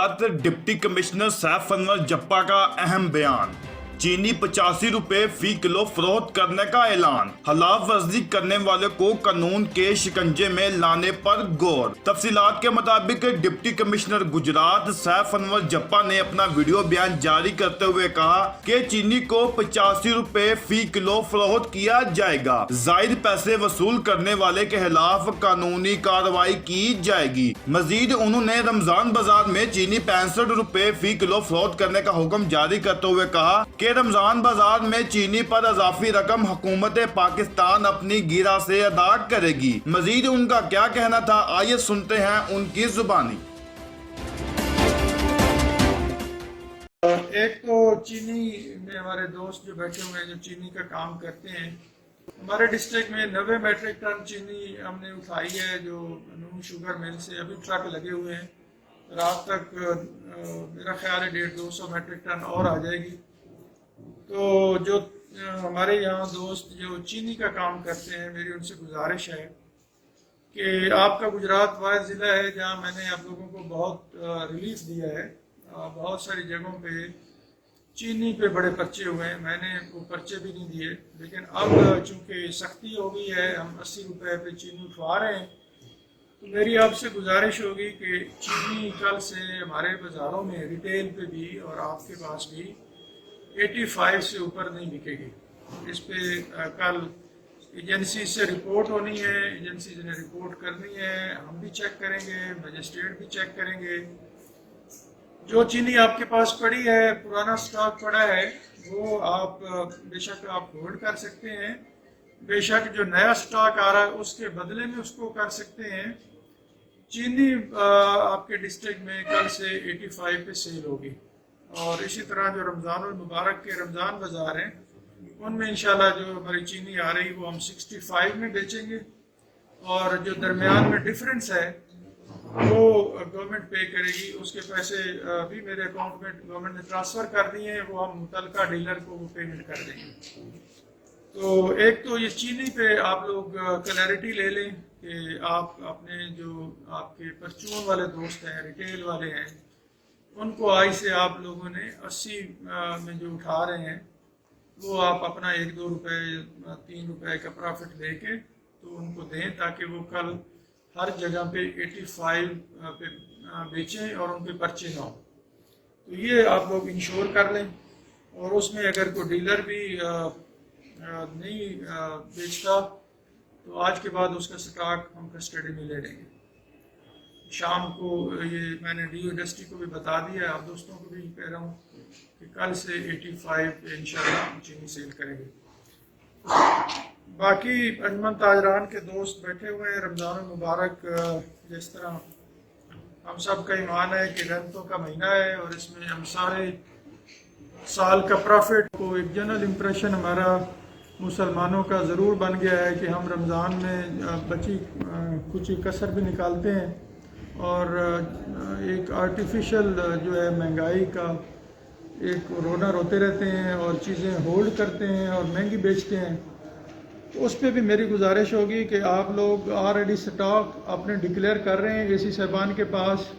Gujarat deputy commissioner Saif Anwar जप्पा का अहम बयान। चीनी 85 रुपए फी किलो फरोख्त करने का ऐलान। खिलाफ वर्जी करने वाले को कानून के शिकंजे में लाने पर गौर। तफसीलात के मुताबिक डिप्टी कमिश्नर गुजरात सैफ अनवर जप्पा ने अपना वीडियो बयान जारी करते हुए कहा कि चीनी को 85 रुपए फी किलो फरोख्त किया जाएगा। जायद पैसे वसूल करने वाले के खिलाफ कानूनी कार्रवाई की जाएगी। मजीद उन्होंने रमजान बाजार में चीनी 65 रुपए फी किलो फरोख्त करने का हुक्म जारी करते हुए कहा कि रमजान बाजार में चीनी पर अजाफी रकम हुकूमत पाकिस्तान अपनी गिरा से अदा करेगी। मजीद उनका क्या कहना था, आइए सुनते हैं उनकी जुबानी। एक तो चीनी में हमारे दोस्त जो बैठे हुए हैं जो चीनी का काम करते हैं, हमारे डिस्ट्रिक्ट में 90 मैट्रिक टन चीनी हमने उठाई है जो नून शुगर मिल से। अभी ट्रक लगे हुए हैं, रात तक मेरा ख्याल है 150-200 मैट्रिक टन और आ जाएगी। तो जो हमारे यहाँ दोस्त जो चीनी का काम करते हैं, मेरी उनसे गुजारिश है कि आपका गुजरात वाहिद ज़िला है जहाँ मैंने आप लोगों को बहुत रिलीफ दिया है। बहुत सारी जगहों पे चीनी पे बड़े पर्चे हुए हैं, मैंने वो पर्चे भी नहीं दिए। लेकिन अब चूँकि सख्ती हो गई है, हम 80 रुपये पे चीनी उठवा रहे हैं, तो मेरी आपसे गुजारिश होगी कि चीनी कल से हमारे बाज़ारों में रिटेल पे भी और आपके पास भी 85 से ऊपर नहीं बिकेगी। इस पे कल एजेंसी से रिपोर्ट होनी है, एजेंसी ने रिपोर्ट करनी है, हम भी चेक करेंगे, मजिस्ट्रेट भी चेक करेंगे। जो चीनी आपके पास पड़ी है, पुराना स्टॉक पड़ा है, वो आप बेशक आप होल्ड कर सकते हैं, बेशक जो नया स्टॉक आ रहा है उसके बदले में उसको कर सकते हैं। चीनी आपके डिस्ट्रिक्ट में कल से 85 पे सेल होगी। और इसी तरह जो रमज़ान मुबारक के रमज़ान बाज़ार हैं, उनमें इंशाल्लाह जो हमारी चीनी आ रही वो हम 65 में बेचेंगे। और जो दरमियान में डिफरेंस है वो गवर्नमेंट पे करेगी। उसके पैसे भी मेरे अकाउंट में गवर्नमेंट ने ट्रांसफ़र कर दिए हैं, वो हम मुतलका डीलर को वो पेमेंट कर देंगे। तो एक तो ये चीनी पे आप लोग क्लैरिटी ले लें कि आप अपने जो आपके परचून वाले दोस्त हैं, रिटेल वाले हैं, उनको आज से आप लोगों ने 80 में जो उठा रहे हैं वो आप अपना 1-2 रुपये 3 रुपये का प्रॉफिट लेके तो उनको दें, ताकि वो कल हर जगह पे 85 पे बेचें और उनके पर्चे ना हो। तो ये आप लोग इंश्योर कर लें। और उसमें अगर कोई डीलर भी नहीं बेचता तो आज के बाद उसका स्टॉक हम कस्टडी में ले लेंगे। शाम को ये मैंने डीओ इंडस्ट्री को भी बता दिया है, आप दोस्तों को भी कह रहा हूँ कि कल से 85 पे इंशाल्लाह हम चीनी सेल करेंगे। बाकी अंजमन ताजरान के दोस्त बैठे हुए हैं, रमज़ान मुबारक जिस तरह हम सब का ईमान है कि रहमतों का महीना है और इसमें हम सारे साल का प्रॉफिट को एक जनरल इम्प्रेशन हमारा मुसलमानों का ज़रूर बन गया है कि हम रमज़ान में बची कुछ कसर भी निकालते हैं और एक आर्टिफिशियल जो है महंगाई का एक रोना रोते रहते हैं और चीज़ें होल्ड करते हैं और महंगी बेचते हैं। तो उस पर भी मेरी गुजारिश होगी कि आप लोग ऑलरेडी स्टॉक अपने डिक्लेयर कर रहे हैं एसी साहबान के पास,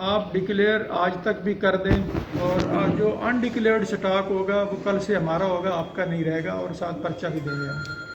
आप डिक्लेयर आज तक भी कर दें। और जो अनडिक्लेयर्ड स्टॉक होगा वो कल से हमारा होगा, आपका नहीं रहेगा, और साथ पर्चा भी देंगे हम।